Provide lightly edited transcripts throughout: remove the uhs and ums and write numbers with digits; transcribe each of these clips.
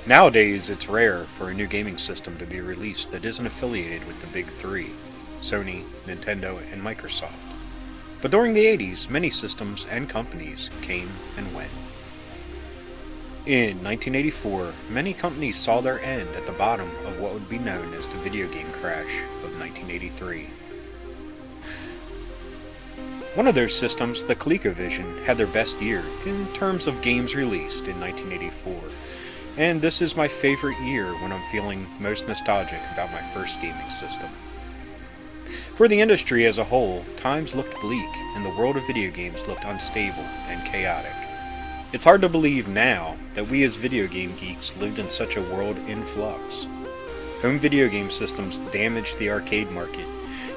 Nowadays, it's rare for a new gaming system to be released that isn't affiliated with the big three, Sony, Nintendo, and Microsoft. But during the 80s, many systems and companies came and went. In 1984, many companies saw their end at the bottom of what would be known as the video game crash of 1983. One of those systems, the Colecovision, had their best year in terms of games released in 1984, and this is my favorite year when I'm feeling most nostalgic about my first gaming system. For the industry as a whole, times looked bleak and the world of video games looked unstable and chaotic. It's hard to believe now that we as video game geeks lived in such a world in flux. Home video game systems damaged the arcade market,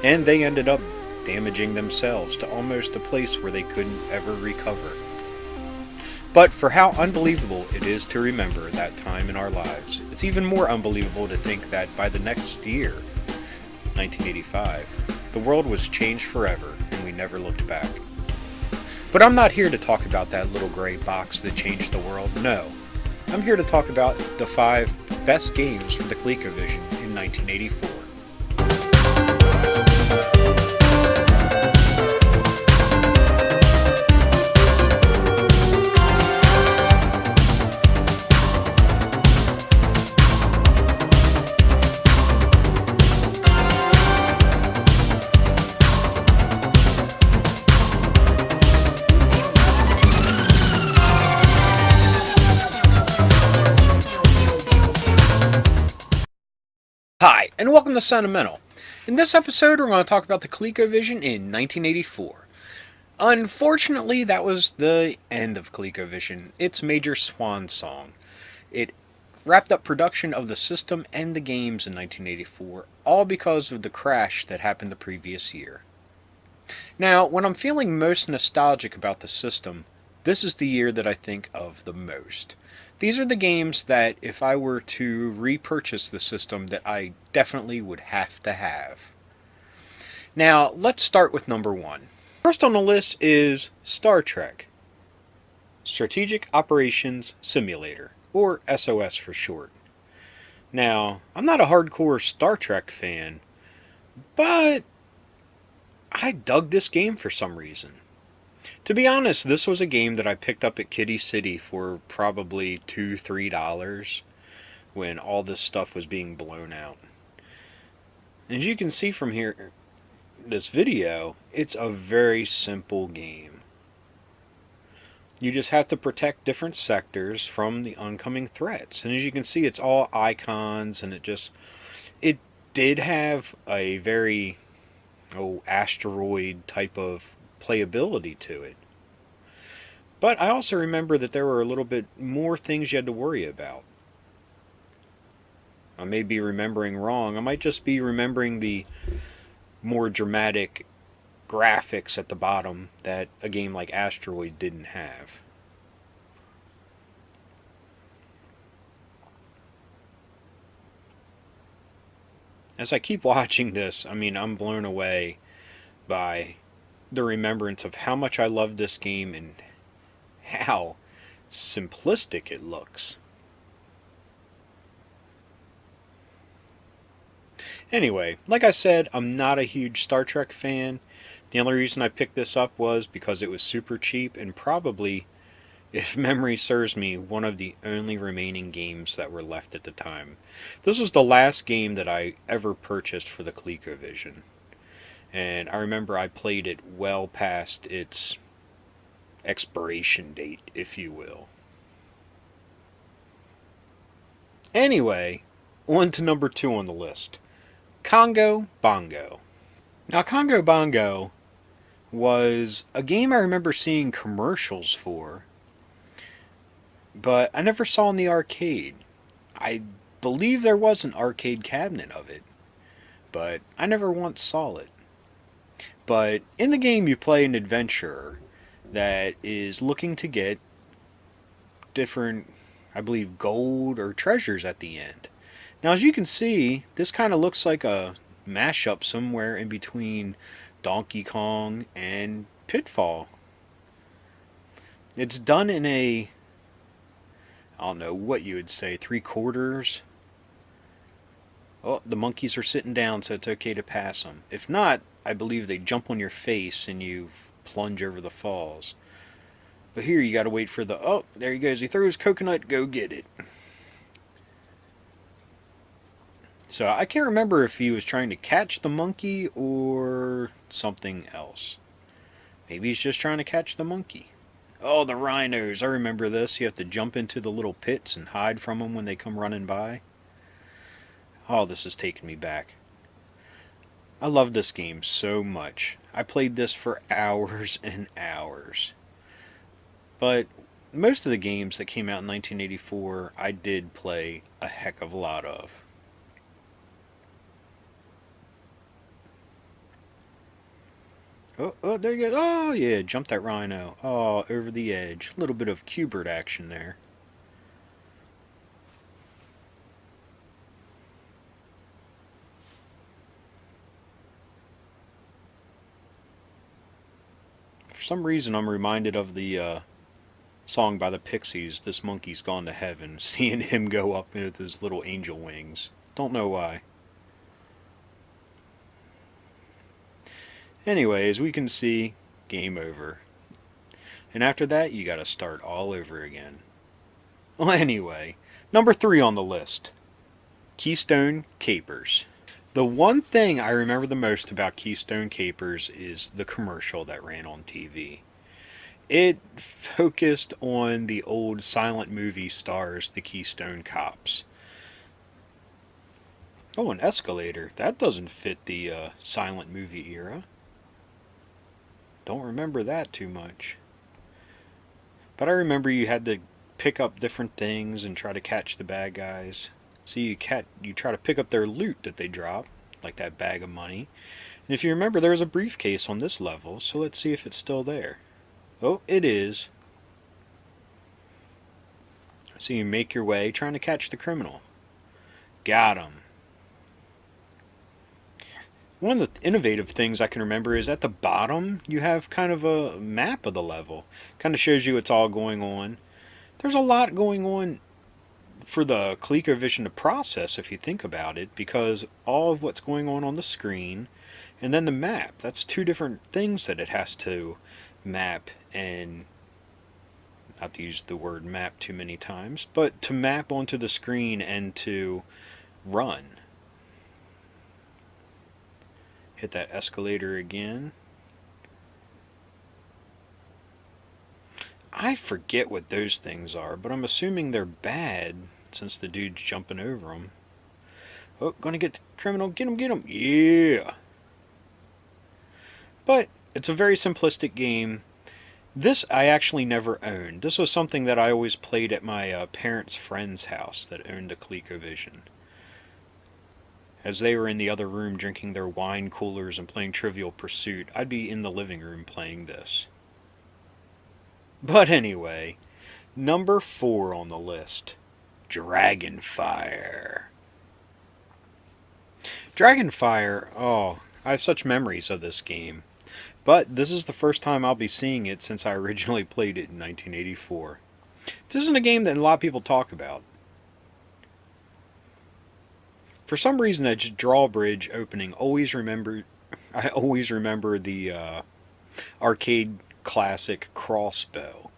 and they ended up damaging themselves to almost a place where they couldn't ever recover. But for how unbelievable it is to remember that time in our lives, it's even more unbelievable to think that by the next year, 1985, the world was changed forever and we never looked back. But I'm not here to talk about that little gray box that changed the world, no. I'm here to talk about the 5 best games from the ColecoVision in 1984. Hi, and welcome to Sentimental. In this episode, we're going to talk about the ColecoVision in 1984. Unfortunately, that was the end of ColecoVision, its major swan song. It wrapped up production of the system and the games in 1984, all because of the crash that happened the previous year. Now, when I'm feeling most nostalgic about the system, this is the year that I think of the most. These are the games that if I were to repurchase the system that I definitely would have to have. Now, let's start with number 1. First on the list is Star Trek, Strategic Operations Simulator, or SOS for short. Now, I'm not a hardcore Star Trek fan, but I dug this game for some reason. To be honest, this was a game that I picked up at Kitty City for probably $2-3 when all this stuff was being blown out. And as you can see from here, this video, it's a very simple game. You just have to protect different sectors from the oncoming threats. And as you can see, it's all icons, and it did have a very asteroid type of playability to it. But I also remember that there were a little bit more things you had to worry about. I may be remembering wrong. I might just be remembering the more dramatic graphics at the bottom that a game like Asteroid didn't have. As I keep watching this, I'm blown away by the remembrance of how much I love this game and how simplistic it looks. Anyway, like I said, I'm not a huge Star Trek fan. The only reason I picked this up was because it was super cheap and probably, if memory serves me, one of the only remaining games that were left at the time. This was the last game that I ever purchased for the ColecoVision. And I remember I played it well past its expiration date, if you will. Anyway, on to number 2 on the list. Congo Bongo. Now, Congo Bongo was a game I remember seeing commercials for, but I never saw in the arcade. I believe there was an arcade cabinet of it, but I never once saw it. But in the game you play an adventurer that is looking to get different, I believe, gold or treasures at the end. Now, as you can see, this kind of looks like a mashup somewhere in between Donkey Kong and Pitfall. It's done in a I don't know what you would say, 3/4. Oh, the monkeys are sitting down, so it's okay to pass them. If not, I believe they jump on your face and you plunge over the falls. But here you gotta wait for the... Oh, there he goes. He throws coconut. Go get it. So I can't remember if he was trying to catch the monkey or something else. Maybe he's just trying to catch the monkey. Oh, the rhinos. I remember this. You have to jump into the little pits and hide from them when they come running by. Oh, this is taking me back. I love this game so much. I played this for hours and hours. But most of the games that came out in 1984, I did play a heck of a lot of. Oh, there you go. Oh, yeah, jump that rhino. Oh, over the edge. A little bit of Q*bert action there. For some reason, I'm reminded of the song by the Pixies, This Monkey's Gone to Heaven, seeing him go up with his little angel wings. Don't know why. Anyway, as we can see, game over. And after that, you gotta start all over again. Well, anyway, number 3 on the list, Keystone Capers. The one thing I remember the most about Keystone Capers is the commercial that ran on TV. It focused on the old silent movie stars, the Keystone Cops. Oh, an escalator. That doesn't fit the silent movie era. Don't remember that too much. But I remember you had to pick up different things and try to catch the bad guys. So you try to pick up their loot that they drop, like that bag of money. And if you remember, there was a briefcase on this level, so let's see if it's still there. Oh, it is. So you make your way trying to catch the criminal. Got him. One of the innovative things I can remember is at the bottom you have kind of a map of the level. Kind of shows you what's all going on. There's a lot going on for the Colecovision to process if you think about it, because all of what's going on the screen and then the map, that's two different things that it has to map, and not to use the word map too many times, but to map onto the screen and to run. Hit that escalator again. I forget what those things are, but I'm assuming they're bad since the dude's jumping over them. Oh, gonna get the criminal. Get him, get him. Yeah. But it's a very simplistic game. This I actually never owned. This was something that I always played at my parents' friend's house that owned a Colecovision. As they were in the other room drinking their wine coolers and playing Trivial Pursuit, I'd be in the living room playing this. But anyway, number 4 on the list, Dragonfire. Dragonfire, oh, I have such memories of this game. But this is the first time I'll be seeing it since I originally played it in 1984. This isn't a game that a lot of people talk about. For some reason, that drawbridge opening I always remember the arcade classic crossbow,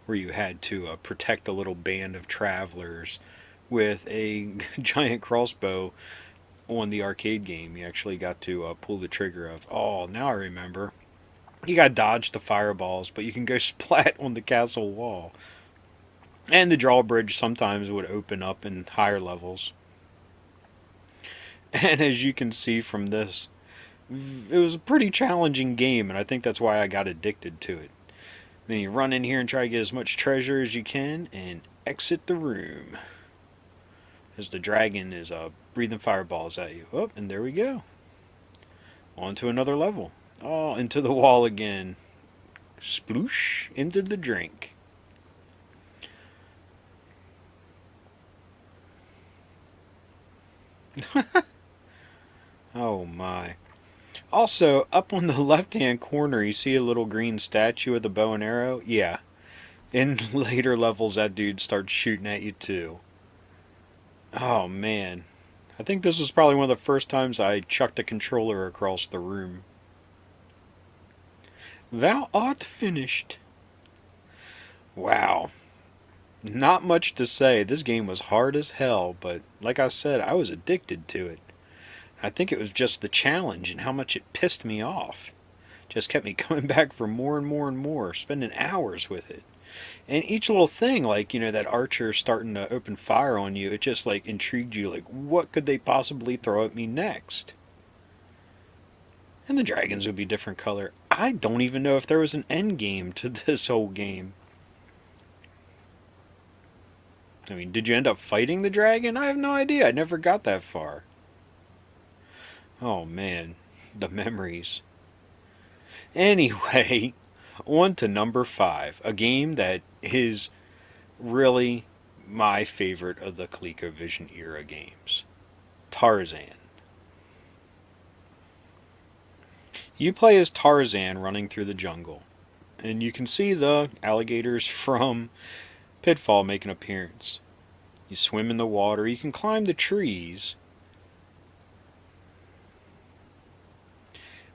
where you had to protect a little band of travelers with a giant crossbow on the arcade game. You actually got to pull the trigger of. Oh, now I remember. You got to dodge the fireballs, but you can go splat on the castle wall. And the drawbridge sometimes would open up in higher levels. And as you can see from this, it was a pretty challenging game, and I think that's why I got addicted to it. Then you run in here and try to get as much treasure as you can, and exit the room. As the dragon is breathing fireballs at you. Oh, and there we go. On to another level. Oh, into the wall again. Sploosh, into the drink. Oh my. Also, up on the left-hand corner, you see a little green statue with a bow and arrow? Yeah. In later levels, that dude starts shooting at you too. Oh man. I think this was probably one of the first times I chucked a controller across the room. Thou art finished. Wow. Not much to say. This game was hard as hell, but like I said, I was addicted to it. I think it was just the challenge and how much it pissed me off. Just kept me coming back for more and more and more, spending hours with it. And each little thing, like, that archer starting to open fire on you, it just, like, intrigued you. Like, what could they possibly throw at me next? And the dragons would be different color. I don't even know if there was an end game to this whole game. I mean, did you end up fighting the dragon? I have no idea. I never got that far. Oh, man. The memories. Anyway, on to number 5. A game that is really my favorite of the Colecovision era games. Tarzan. You play as Tarzan running through the jungle, and you can see the alligators from Pitfall make an appearance. You swim in the water, you can climb the trees.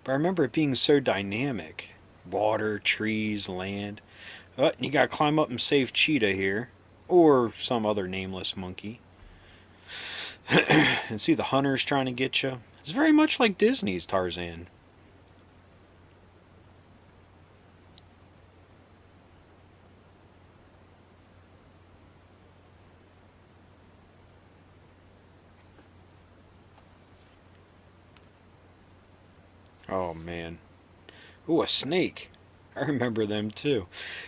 But I remember it being so dynamic. Water, trees, land. Oh, you gotta climb up and save Cheetah here. Or some other nameless monkey. And see the hunters trying to get you. It's very much like Disney's Tarzan. Oh man. Ooh, a snake. I remember them too.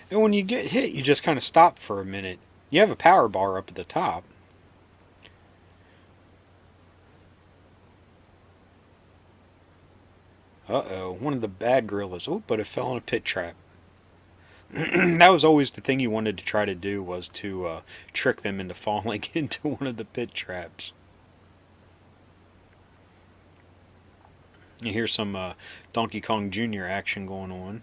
And when you get hit, you just kind of stop for a minute. You have a power bar up at the top. Uh-oh, one of the bad gorillas. Oh, but it fell in a pit trap. That was always the thing you wanted to try to do, was to trick them into falling into one of the pit traps. You hear some Donkey Kong Jr. action going on.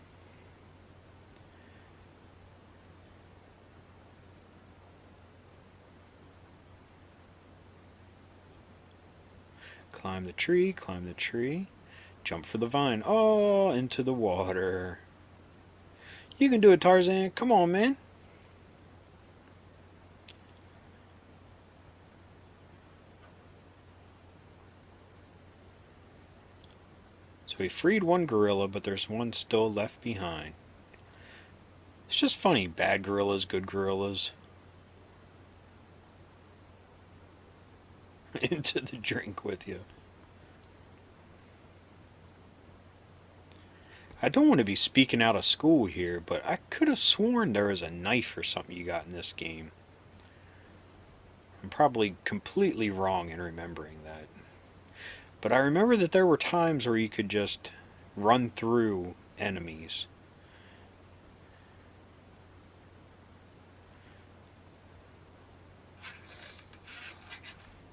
Climb the tree, climb the tree. Jump for the vine. Oh, into the water. You can do it, Tarzan. Come on, man. So we freed one gorilla, but there's one still left behind. It's just funny. Bad gorillas, good gorillas. Into the drink with you. I don't want to be speaking out of school here, but I could have sworn there was a knife or something you got in this game. I'm probably completely wrong in remembering that. But I remember that there were times where you could just run through enemies.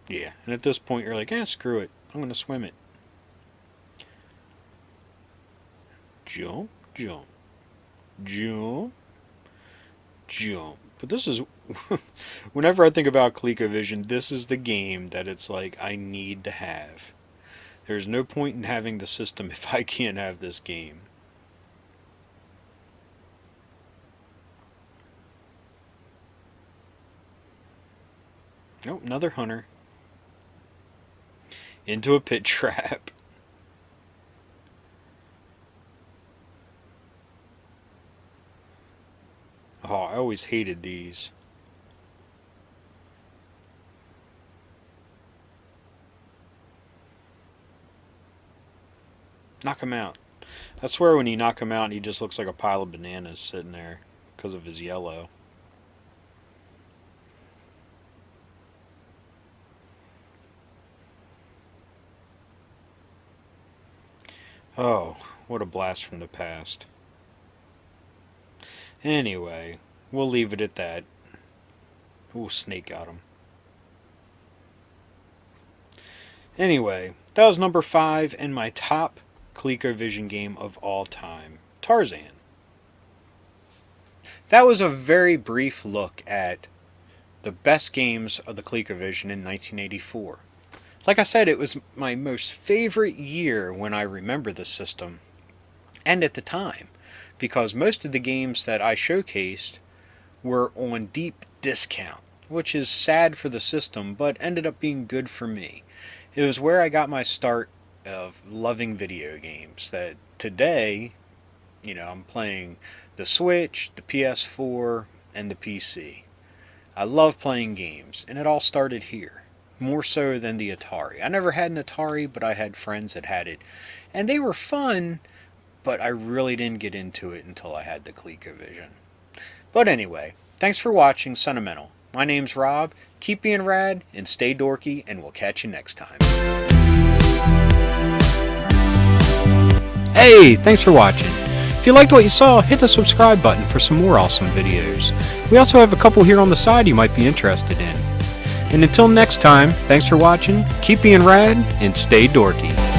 Yeah, and at this point you're like, screw it. I'm going to swim it. Jump, jump, jump, jump. But this is, whenever I think about ColecoVision, this is the game that it's like I need to have. There's no point in having the system if I can't have this game. Nope, another hunter. Into a pit trap. Oh, I always hated these. Knock him out. I swear when you knock him out, he just looks like a pile of bananas sitting there because of his yellow. Oh, what a blast from the past. Anyway, we'll leave it at that. Ooh, snake got him. Anyway, that was number 5 and my top ColecoVision game of all time, Tarzan. That was a very brief look at the best games of the Colecovision in 1984. Like I said, it was my most favorite year when I remember the system, and at the time, because most of the games that I showcased were on deep discount, which is sad for the system, but ended up being good for me. It was where I got my start of loving video games, that today, I'm playing the Switch, the PS4, and the PC. I love playing games, and it all started here, more so than the Atari. I never had an Atari, but I had friends that had it, and they were fun, but I really didn't get into it until I had the ColecoVision. But anyway, thanks for watching Sentimental. My name's Rob, keep being rad, and stay dorky, and we'll catch you next time. Hey, thanks for watching. If you liked what you saw, hit the subscribe button for some more awesome videos. We also have a couple here on the side you might be interested in. And until next time, thanks for watching, keep being rad, and stay dorky.